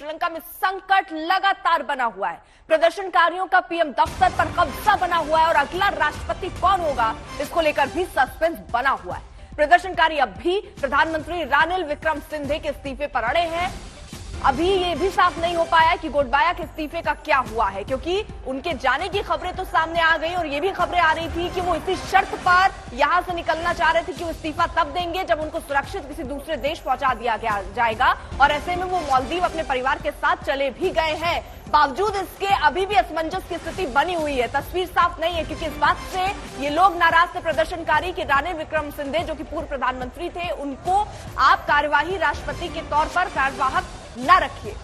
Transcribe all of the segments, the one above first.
श्रीलंका में संकट लगातार बना हुआ है। प्रदर्शनकारियों का पीएम दफ्तर पर कब्जा बना हुआ है और अगला राष्ट्रपति कौन होगा, इसको लेकर भी सस्पेंस बना हुआ है। प्रदर्शनकारी अब भी प्रधानमंत्री रानिल विक्रमसिंघे के इस्तीफे पर अड़े हैं। अभी ये भी साफ नहीं हो पाया कि गोटबाया के इस्तीफे का क्या हुआ है, क्योंकि उनके जाने की खबरें तो सामने आ गई और ये भी खबरें आ रही थी कि वो इसी शर्त पर यहां से निकलना चाह रहे थे कि वो इस्तीफा तब देंगे जब उनको सुरक्षित किसी दूसरे देश पहुंचा दिया जाएगा। और ऐसे में वो मालदीव अपने परिवार के साथ चले भी गए हैं। बावजूद इसके अभी भी असमंजस की स्थिति बनी हुई है। तस्वीर साफ नहीं है, क्योंकि इस बात से ये लोग नाराज थे प्रदर्शनकारी कि रानिल विक्रमसिंघे जो कि पूर्व प्रधानमंत्री थे, उनको आप कार्यवाही राष्ट्रपति के तौर पर कार्यवाहक न रखिए।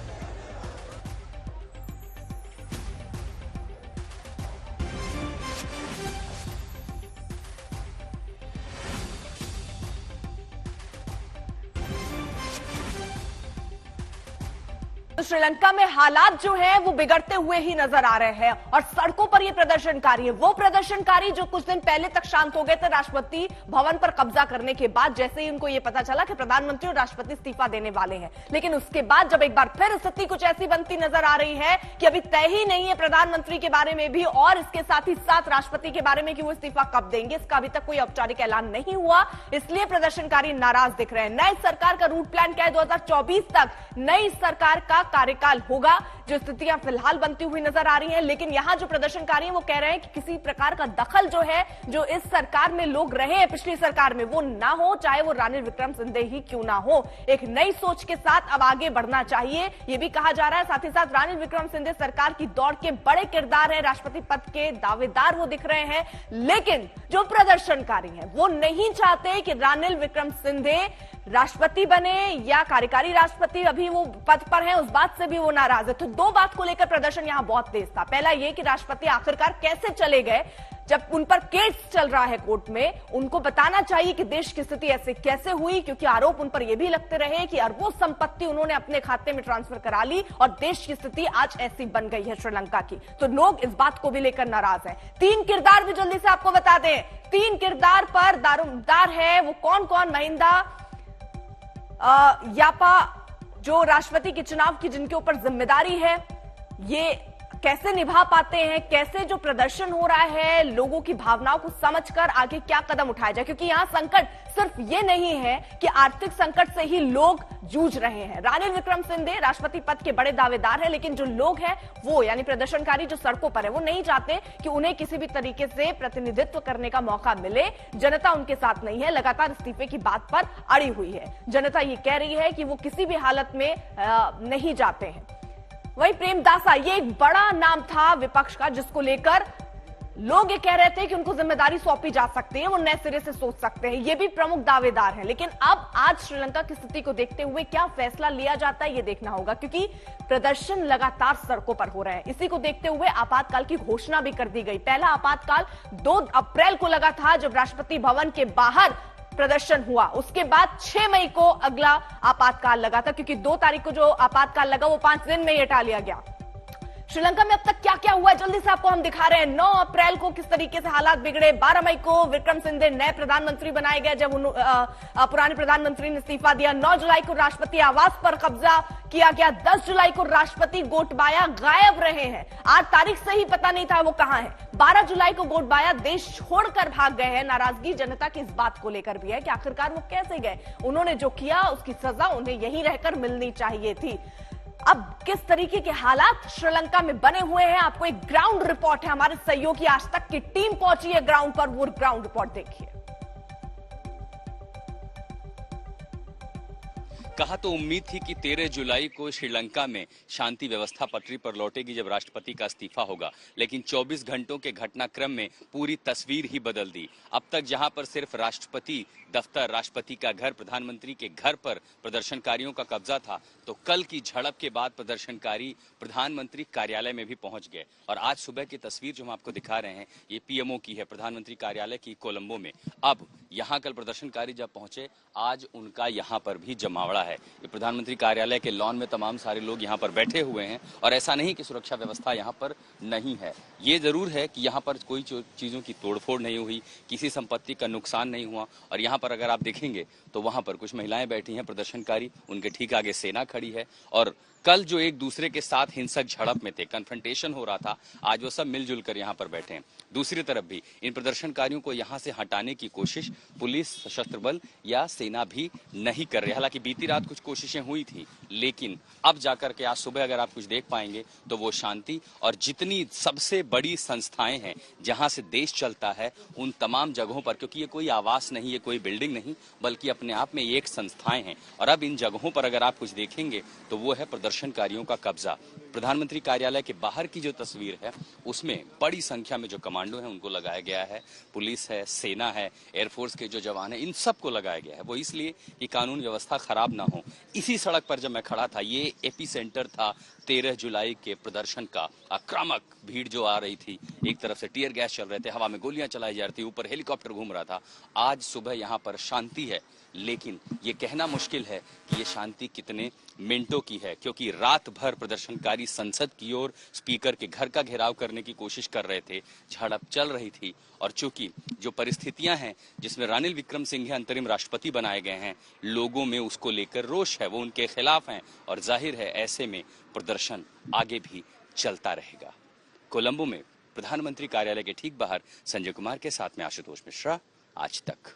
तो श्रीलंका में हालात जो हैं वो बिगड़ते हुए ही नजर आ रहे हैं और सड़कों पर ये प्रदर्शनकारी है। वो प्रदर्शनकारी जो कुछ दिन पहले तक शांत हो गए थे राष्ट्रपति भवन पर कब्जा करने के बाद, जैसे ही उनको ये पता चला कि प्रधानमंत्री और राष्ट्रपति इस्तीफा देने वाले हैं। लेकिन उसके बाद जब एक बार फिर स्थिति कुछ ऐसी बनती नजर आ रही है कि अभी तय ही नहीं है प्रधानमंत्री के बारे में भी और इसके साथ ही साथ राष्ट्रपति के बारे में कि वो इस्तीफा कब देंगे, इसका अभी तक कोई औपचारिक ऐलान नहीं हुआ। इसलिए प्रदर्शनकारी नाराज दिख रहे हैं। नई सरकार का रूट प्लान क्या है, 2024 तक नई सरकार का कार्यकाल होगा, जो स्थितियां फिलहाल बनती हुई नजर आ रही हैं। लेकिन यहां जो प्रदर्शनकारी हैं वो कह रहे हैं कि किसी प्रकार का दखल जो है, जो इस सरकार में लोग रहे हैं पिछली सरकार में, वो ना हो, चाहे वो रानिल विक्रमसिंघे ही क्यों ना हो। एक नई सोच के साथ अब आगे बढ़ना चाहिए, ये भी कहा जा रहा है। साथ ही साथ रानिल विक्रमसिंघे सरकार की दौड़ के बड़े किरदार है, राष्ट्रपति पद के दावेदार वो दिख रहे हैं। लेकिन जो प्रदर्शनकारी हैं वो नहीं चाहते कि रानिल विक्रमसिंघे राष्ट्रपति बने या कार्यकारी राष्ट्रपति अभी वो पद पर हैं, उस बात से भी वो नाराज है। तो दो बात को लेकर प्रदर्शन यहां बहुत तेज था। पहला ये कि राष्ट्रपति आखिरकार कैसे चले गए, जब उन पर केस चल रहा है कोर्ट में, उनको बताना चाहिए कि देश की स्थिति ऐसे कैसे हुई, क्योंकि आरोप उन पर यह भी लगते रहे कि अरबों संपत्ति उन्होंने अपने खाते में ट्रांसफर करा ली और देश की स्थिति आज ऐसी बन गई है श्रीलंका की। तो लोग इस बात को भी लेकर नाराज हैं। 3 किरदार भी जल्दी से आपको बता दें, 3 किरदार पर दारोमदार है। वो कौन कौन? महिंदा यापा जो राष्ट्रपति के चुनाव की जिनके ऊपर जिम्मेदारी है, ये कैसे निभा पाते हैं, कैसे जो प्रदर्शन हो रहा है लोगों की भावनाओं को समझकर आगे क्या कदम उठाया जाए, क्योंकि यहां संकट सिर्फ ये नहीं है कि आर्थिक संकट से ही लोग जूझ रहे हैं। रानिल विक्रमसिंघे राष्ट्रपति पद के बड़े दावेदार हैं, लेकिन जो लोग हैं वो यानी प्रदर्शनकारी जो सड़कों पर है, वो नहीं चाहते कि उन्हें किसी भी तरीके से प्रतिनिधित्व करने का मौका मिले। जनता उनके साथ नहीं है, लगातार इस्तीफे की बात पर अड़ी हुई है। जनता ये कह रही है कि वो किसी भी हालत में नहीं जाते हैं। वही प्रेमदासा, ये एक बड़ा नाम था विपक्ष का, जिसको लेकर लोग ये कह रहे थे कि उनको जिम्मेदारी सौंपी जा सकती है, वो नए सिरे से सोच सकते हैं। ये भी प्रमुख दावेदार हैं। लेकिन अब आज श्रीलंका की स्थिति को देखते हुए क्या फैसला लिया जाता है ये देखना होगा, क्योंकि प्रदर्शन लगातार सड़कों पर हो रहे हैं। इसी को देखते हुए आपातकाल की घोषणा भी कर दी गई। पहला आपातकाल 2 अप्रैल को लगा था, जब राष्ट्रपति भवन के बाहर प्रदर्शन हुआ। उसके बाद 6 मई को अगला आपातकाल लगा था, क्योंकि 2 तारीख को जो आपातकाल लगा वो 5 दिन में ही हटा लिया गया। श्रीलंका में अब तक क्या क्या हुआ है जल्दी से आपको हम दिखा रहे हैं। 9 अप्रैल को किस तरीके से हालात बिगड़े। 12 मई को विक्रमसिंघे नए प्रधानमंत्री बनाए गए, जब पुराने प्रधानमंत्री ने इस्तीफा दिया। 9 जुलाई को राष्ट्रपति आवास पर कब्जा किया गया। 10 जुलाई को राष्ट्रपति गोटबाया गायब रहे हैं, 8 तारीख से ही पता नहीं था वो कहां है। 12 जुलाई को गोटबाया देश छोड़कर भाग गए हैं। नाराजगी जनता की इस बात को लेकर भी है कि आखिरकार वो कैसे गए, उन्होंने जो किया उसकी सजा उन्हें यहीं रहकर मिलनी चाहिए थी। अब किस तरीके के हालात श्रीलंका में बने हुए हैं, आपको एक ग्राउंड रिपोर्ट है, हमारे सहयोगी आज तक की टीम पहुंची है ग्राउंड पर, वो ग्राउंड रिपोर्ट देखिए। कहा तो उम्मीद थी कि 13 जुलाई को श्रीलंका में शांति व्यवस्था पटरी पर लौटेगी जब राष्ट्रपति का इस्तीफा होगा, लेकिन 24 घंटों के घटनाक्रम में पूरी तस्वीर ही बदल दी। अब तक जहां पर सिर्फ राष्ट्रपति दफ्तर, राष्ट्रपति का घर, प्रधानमंत्री के घर पर प्रदर्शनकारियों का कब्जा था, तो कल की झड़प के बाद प्रदर्शनकारी प्रधानमंत्री कार्यालय में भी पहुंच गए। और आज सुबह की तस्वीर जो हम आपको दिखा रहे हैं ये पीएमओ की है, प्रधानमंत्री कार्यालय की कोलंबो में। अब यहाँ कल प्रदर्शनकारी जब पहुंचे, आज उनका यहाँ पर भी जमावड़ा है। ये प्रधानमंत्री कार्यालय के लॉन में तमाम सारे लोग यहाँ पर बैठे हुए हैं और ऐसा नहीं कि सुरक्षा व्यवस्था यहाँ पर नहीं है। ये जरूर है कि यहाँ पर कोई चीजों की तोड़फोड़ नहीं हुई, किसी संपत्ति का नुकसान नहीं हुआ। और यहाँ पर अगर आप देखेंगे तो वहाँ पर कुछ महिलाएं बैठी हैं प्रदर्शनकारी, उनके ठीक आगे सेना खड़ी है और कल जो एक दूसरे के साथ हिंसक झड़प में थे, कन्फ्रंटेशन हो रहा था, आज वो सब मिलजुल कर यहाँ पर बैठे हैं। दूसरी तरफ भी इन प्रदर्शनकारियों को यहाँ से हटाने की कोशिश पुलिस, सशस्त्र बल या सेना भी नहीं कर रही। हालांकि बीती रात कुछ कोशिशें हुई थी, लेकिन अब जाकर के आज सुबह अगर आप कुछ देख पाएंगे तो वो शांति और जितनी सबसे बड़ी संस्थाएं हैं जहां से देश चलता है उन तमाम जगहों पर, क्योंकि ये कोई आवास नहीं, ये कोई बिल्डिंग नहीं, बल्कि अपने आप में ये एक संस्थाएं हैं। और अब इन जगहों पर अगर आप कुछ देखेंगे तो वो है प्रदर्शनकारियों का कब्जा। प्रधानमंत्री कार्यालय के बाहर की जो तस्वीर है उसमें बड़ी संख्या में जो कमांडो हैं उनको लगाया गया है, पुलिस है, सेना है, एयरफोर्स के जो जवान हैं, इन सबको लगाया गया है। वो इसलिए कि कानून व्यवस्था खराब ना हो। इसी सड़क पर जब मैं खड़ा था, ये एपी सेंटर था 13 जुलाई के प्रदर्शन का। आक्रामक भीड़ जो आ रही थी, एक तरफ से टीयर गैस चल रहे थे, हवा में गोलियां चलाई जा रही थी, ऊपर हेलीकॉप्टर घूम रहा था। आज सुबह यहाँ पर शांति है, लेकिन ये कहना मुश्किल है कि ये शांति कितने मिनटों की है, क्योंकि रात भर प्रदर्शनकारी संसद की ओर, स्पीकर के घर का घेराव करने की कोशिश कर रहे थे, झड़प चल रही थी। और चूंकि जो परिस्थितियां हैं जिसमें रानिल विक्रमसिंघे अंतरिम राष्ट्रपति बनाए गए हैं, लोगों में उसको लेकर रोष है, वो उनके खिलाफ हैं और जाहिर है ऐसे में प्रदर्शन आगे भी चलता रहेगा। कोलंबो में प्रधानमंत्री कार्यालय के ठीक बाहर संजय कुमार के साथ में आशुतोष मिश्रा, आज तक।